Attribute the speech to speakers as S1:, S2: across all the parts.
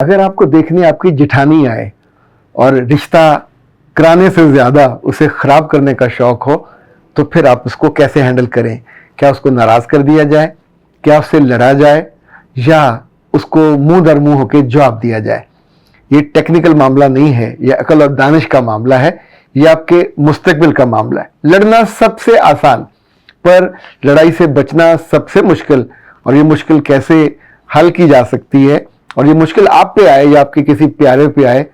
S1: अगर आपको देखने आपकी जिठानी आए और रिश्ता कराने से ज़्यादा उसे ख़राब करने का शौक़ हो, तो फिर आप उसको कैसे हैंडल करें? क्या उसको नाराज़ कर दिया जाए, क्या उससे लड़ा जाए, या उसको मुंह दर मुंह होकर जवाब दिया जाए? ये टेक्निकल मामला नहीं है, ये अकल और दानिश का मामला है, ये आपके मुस्तकबिल का मामला है। लड़ना सबसे आसान, पर लड़ाई से बचना सबसे मुश्किल। और ये मुश्किल कैसे हल की जा सकती है, और ये मुश्किल आप पे आए या आपके किसी प्यारे पे आए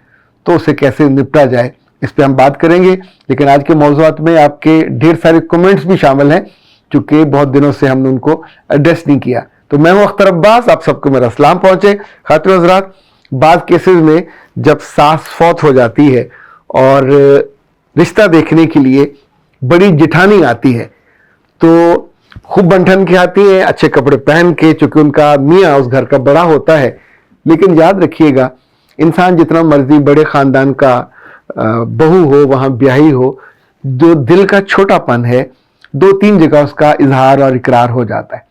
S1: तो उसे कैसे निपटा जाए, इस पे हम बात करेंगे। लेकिन आज के मौज़ूआत में आपके ढेर सारे कमेंट्स भी शामिल हैं, चूंकि बहुत दिनों से हमने उनको एड्रेस नहीं किया। तो मैं हूं अख्तर अब्बास, आप सबको मेरा सलाम पहुंचे। खातिन हज़रात, बाद केसेस में जब सास फौत हो जाती है और रिश्ता देखने के लिए बड़ी जिठानी आती है, तो खूब बंठन के आती है, अच्छे कपड़े पहन के, चूंकि उनका मियाँ उस घर का बड़ा होता है। लेकिन याद रखिएगा, इंसान जितना मर्जी बड़े खानदान का बहू हो, वहां ब्याही हो, जो दिल का छोटापन है, 2-3 जगह उसका इजहार और इकरार हो जाता है।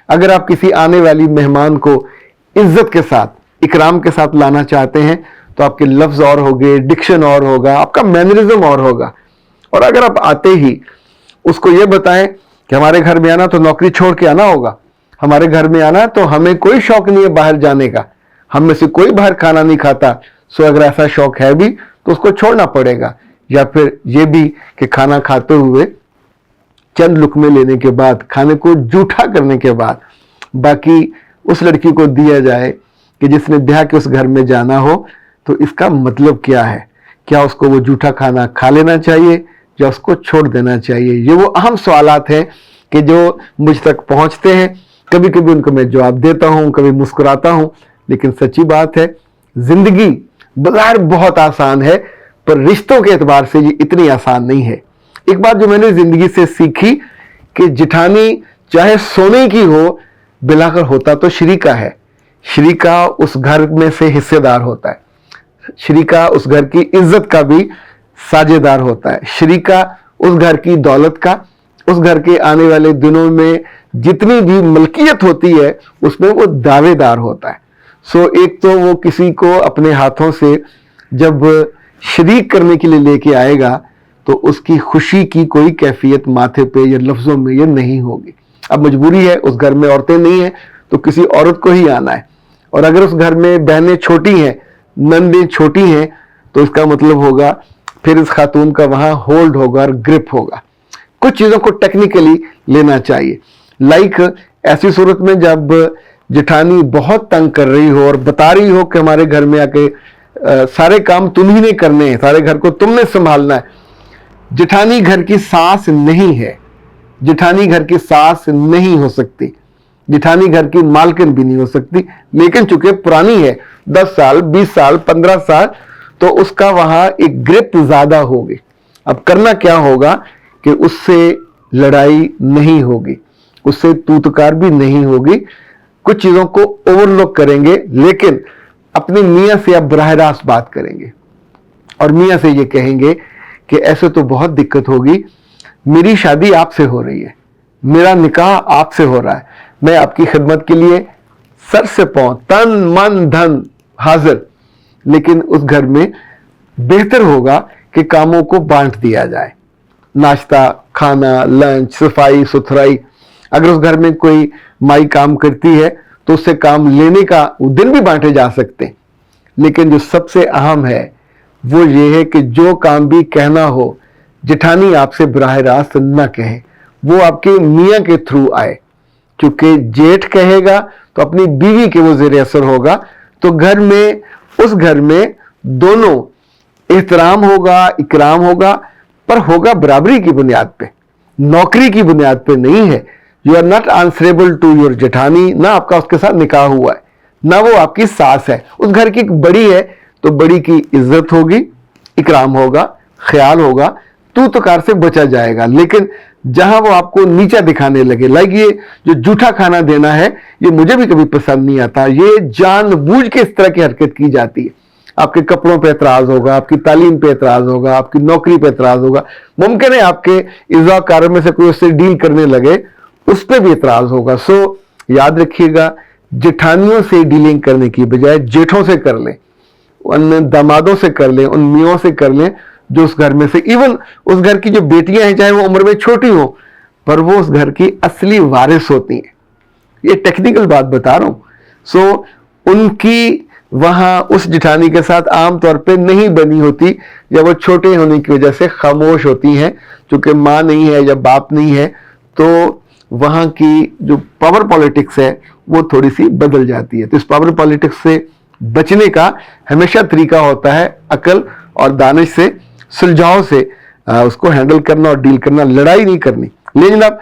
S1: अगर आप किसी आने वाली मेहमान को इज्जत के साथ, इकराम के साथ लाना चाहते हैं, तो आपके लफ्ज और होंगे, डिक्शन और होगा, आपका मैनरिज्म और होगा। और अगर आप आते ही उसको ये बताएं कि हमारे घर में आना तो नौकरी छोड़ के आना होगा, हमारे घर में आना तो हमें कोई शौक नहीं है बाहर जाने का, हम में से कोई बाहर खाना नहीं खाता, सो अगर ऐसा शौक है भी तो उसको छोड़ना पड़ेगा। या फिर ये भी कि खाना खाते हुए चंद लुकमे लेने के बाद, खाने को जूठा करने के बाद बाकी उस लड़की को दिया जाए कि जिसने ब्याह के उस घर में जाना हो, तो इसका मतलब क्या है? क्या उसको वो जूठा खाना खा लेना चाहिए या उसको छोड़ देना चाहिए? ये वो अहम सवालात हैं कि जो मुझ तक पहुंचते हैं। कभी कभी उनको मैं जवाब देता हूं, कभी मुस्कुराता हूं, लेकिन सच्ची बात है, जिंदगी बज़ाहिर बहुत आसान है, पर रिश्तों के एतबार से ये इतनी आसान नहीं है। एक बात जो मैंने जिंदगी से सीखी कि जिठानी चाहे सोने की हो, बिलाकर होता तो शरीका है। शरीका उस घर में से हिस्सेदार होता है, शरीका उस घर की इज्जत का भी साझेदार होता है, शरीका उस घर की दौलत का, उस घर के आने वाले दिनों में जितनी भी मलकियत होती है उसमें वो दावेदार होता है। सो एक तो वो किसी को अपने हाथों से जब शरीक करने के लिए लेके आएगा, तो उसकी खुशी की कोई कैफियत माथे पे या लफ्जों में ये नहीं होगी। अब मजबूरी है, उस घर में औरतें नहीं हैं तो किसी औरत को ही आना है। और अगर उस घर में बहनें छोटी हैं, नंदें छोटी हैं, तो इसका मतलब होगा फिर इस खातून का वहां होल्ड होगा और ग्रिप होगा। कुछ चीजों को टेक्निकली लेना चाहिए। लाइक ऐसी सूरत में जब जिठानी बहुत तंग कर रही हो और बता रही हो कि हमारे घर में आके सारे काम तुम ही ने करने हैं, सारे घर को तुमने संभालना है। जिठानी घर की सास नहीं है, जिठानी घर की सास नहीं हो सकती, जिठानी घर की मालकिन भी नहीं हो सकती। लेकिन चूंकि पुरानी है, 10 साल, 20 साल, 15 साल, तो उसका वहां एक ग्रिप ज्यादा होगी। अब करना क्या होगा कि उससे लड़ाई नहीं होगी, उससे तूतकार भी नहीं होगी, कुछ चीजों को ओवरलुक करेंगे, लेकिन अपने मियाँ से आप बराह रास्त बात करेंगे और मियाँ से ये कहेंगे कि ऐसे तो बहुत दिक्कत होगी, मेरी शादी आपसे हो रही है, मेरा निकाह आपसे हो रहा है, मैं आपकी खिदमत के लिए सर से पांव, तन मन धन हाजिर। लेकिन उस घर में बेहतर होगा कि कामों को बांट दिया जाए, नाश्ता, खाना, लंच, सफाई सुथराई। अगर उस घर में कोई माई काम करती है तो उससे काम लेने का दिन भी बांटे जा सकते हैं। लेकिन जो सबसे अहम है वो ये है कि जो काम भी कहना हो, जिठानी आपसे बराह रास्त न कहे, वो आपके मियाँ के थ्रू आए। क्योंकि जेठ कहेगा तो अपनी बीवी के वो ज़ेरे असर होगा, तो घर में, उस घर में दोनों एहतराम होगा, इकराम होगा, पर होगा बराबरी की बुनियाद पे, नौकरी की बुनियाद पे नहीं है। You are not answerable to your जेठानी, ना आपका उसके साथ निकाह हुआ है, ना वो आपकी सास है। उस घर की बड़ी है तो बड़ी की इज्जत होगी, इकराम होगा, ख्याल होगा, तू तकार से बचा जाएगा। लेकिन जहां वो आपको नीचा दिखाने लगे, लाइक ये जो जूठा खाना देना है, ये मुझे भी कभी पसंद नहीं आता, ये जानबूझ के इस तरह की हरकत की जाती है। आपके कपड़ों पे एतराज होगा, आपकी तालीम पे एतराज होगा, आपकी नौकरी पे एतराज होगा, मुमकिन है आपके इज़्ज़ाकारों में से कोई उससे डील करने लगे, उस पर भी एतराज होगा। सो याद रखिएगा जेठानियों से डीलिंग करने की बजाय जेठों से कर लें, उन दामादों से कर लें, उन मियों से कर लें जो उस घर में से, इवन उस घर की जो बेटियां हैं चाहे वो उम्र में छोटी हो, पर वो उस घर की असली वारिस होती हैं। ये टेक्निकल बात बता रहा हूं। सो उनकी वहां उस जेठानी के साथ आमतौर पे नहीं बनी होती, या वो छोटे होने की वजह से खामोश होती हैं, क्योंकि माँ नहीं है या बाप नहीं है, तो वहां की जो पावर पॉलिटिक्स है वो थोड़ी सी बदल जाती है। तो इस पावर पॉलिटिक्स से बचने का हमेशा तरीका होता है अकल और दानिश से, सुलझाव से उसको हैंडल करना और डील करना, लड़ाई नहीं करनी। ले जनाब,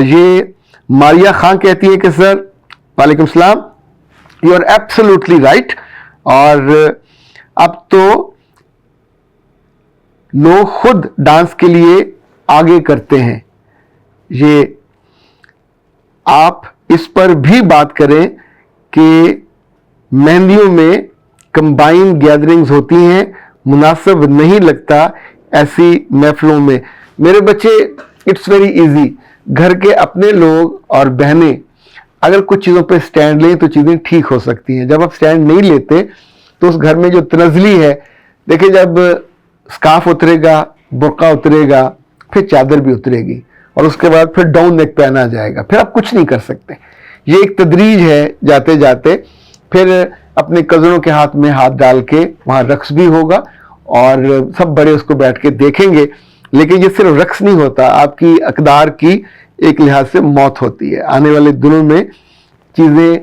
S1: ये मारिया खान कहती है कि सर वालेकुम सलाम, यू आर एब्सोल्युटली राइट, और अब तो लोग खुद डांस के लिए आगे करते हैं। ये आप इस पर भी बात करें कि मेहंदियों में कंबाइन गैदरिंग्स होती हैं, मुनासिब नहीं लगता ऐसी महफिलों में। मेरे बच्चे, इट्स वेरी इजी, घर के अपने लोग और बहनें अगर कुछ चीज़ों पे स्टैंड लें तो चीज़ें ठीक हो सकती हैं। जब आप स्टैंड नहीं लेते तो उस घर में जो तनज़ली है, देखिए जब स्कार्फ उतरेगा, बुर्का उतरेगा, फिर चादर भी उतरेगी, और उसके बाद फिर डाउन नेक पहना जाएगा, फिर आप कुछ नहीं कर सकते। ये एक तदरीज है, जाते जाते फिर अपने कज़नों के हाथ में हाथ डाल के वहाँ रक्स भी होगा और सब बड़े उसको बैठ के देखेंगे। लेकिन ये सिर्फ रक्स नहीं होता, आपकी अकदार की एक लिहाज से मौत होती है। आने वाले दिनों में चीज़ें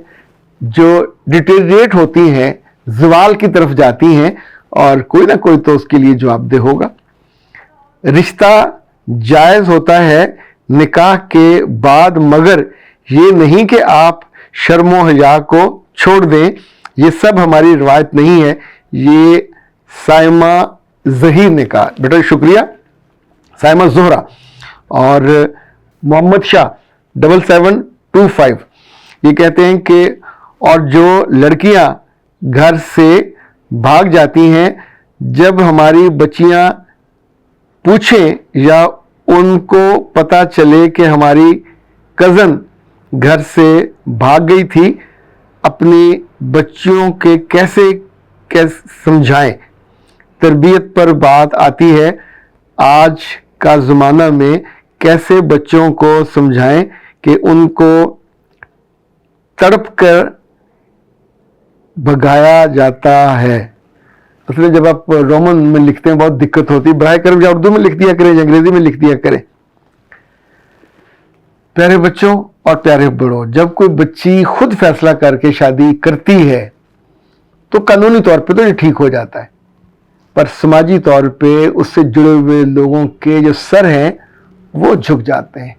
S1: जो डिटेरिएट होती हैं, ज़वाल की तरफ जाती हैं, और कोई ना कोई तो उसके लिए जवाबदेह होगा। रिश्ता जायज़ होता है निकाह के बाद, मगर ये नहीं कि आप शर्मो हया को छोड़ दें। ये सब हमारी रिवायत नहीं है। ये साइमा ज़हीर ने कहा। बेटा शुक्रिया साइमा ज़ोहरा। और मोहम्मद शाह 7725 ये कहते हैं कि और जो लड़कियां घर से भाग जाती हैं, जब हमारी बच्चियां पूछें या उनको पता चले कि हमारी कज़न घर से भाग गई थी, अपनी बच्चियों के कैसे समझाएं। तरबियत पर बात आती है, आज का ज़माना में कैसे बच्चों को समझाएं कि उनको तड़प कर भगाया जाता है। इसलिए जब आप रोमन में लिखते हैं बहुत दिक्कत होती है, बराए करम या उर्दू में लिख दिया करें या अंग्रेजी में लिख दिया करें। प्यारे बच्चों और प्यारे बड़ों, जब कोई बच्ची खुद फैसला करके शादी करती है तो कानूनी तौर पे तो ये ठीक हो जाता है, पर समाजी तौर पे उससे जुड़े हुए लोगों के जो सर हैं वो झुक जाते हैं।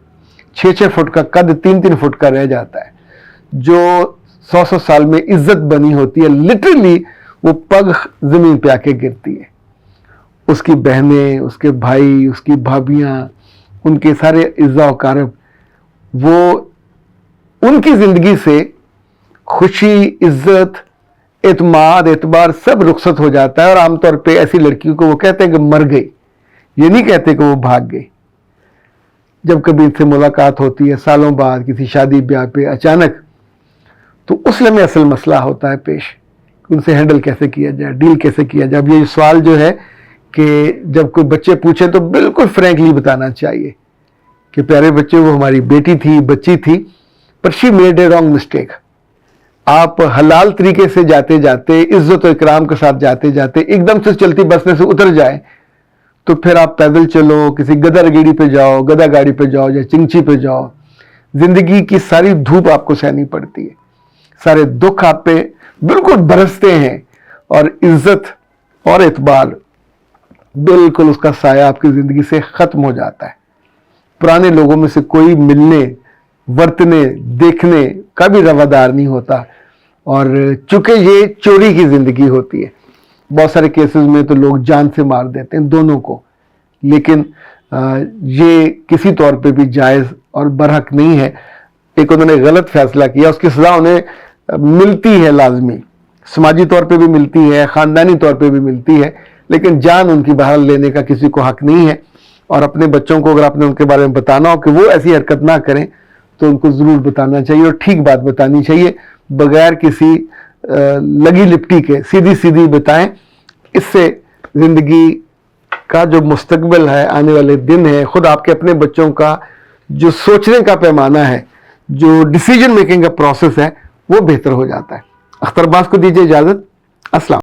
S1: 6-6 फुट का कद 3-3 फुट का रह जाता है। जो 100 साल में इज्जत बनी होती है, लिटरली वो पग जमीन पे आके गिरती है। उसकी बहनें, उसके भाई, उसकी भाभियां, उनके सारे इज्जा वकारब, वो उनकी जिंदगी से खुशी, इज्जत, एतमाद, एतबार सब रुखसत हो जाता है। और आमतौर पे ऐसी लड़कियों को वो कहते हैं कि मर गई, ये नहीं कहते कि वो भाग गई। जब कभी इनसे मुलाकात होती है सालों बाद किसी शादी ब्याह पे अचानक, तो उस लम्हे असल मसला होता है पेश, उनसे हैंडल कैसे किया जाए, डील कैसे किया जाए। अब ये सवाल जो है कि जब कोई बच्चे पूछे तो बिल्कुल फ्रैंकली बताना चाहिए कि प्यारे बच्चे, वो हमारी बेटी थी, बच्ची थी, पर she made a wrong mistake. आप हलाल तरीके से जाते जाते, इज्जत और इकराम के साथ जाते जाते एकदम से चलती बस में से उतर जाए, तो फिर आप पैदल चलो, किसी गधा रेगड़ी पे जाओ, गधा गाड़ी पे जाओ या चिंची पे जाओ, जिंदगी की सारी धूप आपको सहनी पड़ती है, सारे दुख आप पे बिल्कुल बरसते हैं, और इज्जत और एतबार बिल्कुल उसका साया आपकी जिंदगी से खत्म हो जाता है। पुराने लोगों में से कोई मिलने, वर्तने, देखने का भी रवादार नहीं होता, और चूंकि ये चोरी की जिंदगी होती है, बहुत सारे केसेस में तो लोग जान से मार देते हैं दोनों को। लेकिन ये किसी तौर पे भी जायज़ और बरहक नहीं है। एक उन्होंने गलत फैसला किया, उसकी सज़ा उन्हें मिलती है, लाजमी समाजी तौर पे भी मिलती है, ख़ानदानी तौर पे भी मिलती है, लेकिन जान उनकी बहाल लेने का किसी को हक नहीं है। और अपने बच्चों को अगर आपने उनके बारे में बताना हो कि वो ऐसी हरकत ना करें, तो उनको ज़रूर बताना चाहिए और ठीक बात बतानी चाहिए। بغیر کسی لگی لپٹی کے سیدھی سیدھی بتائیں. اس سے زندگی کا جو مستقبل ہے، آنے والے دن ہے، خود آپ کے اپنے بچوں کا جو سوچنے کا پیمانہ ہے، جو ڈیسیجن میکنگ کا پروسیس ہے، وہ بہتر ہو جاتا ہے. اختر عباس کو دیجیے اجازت. السلام.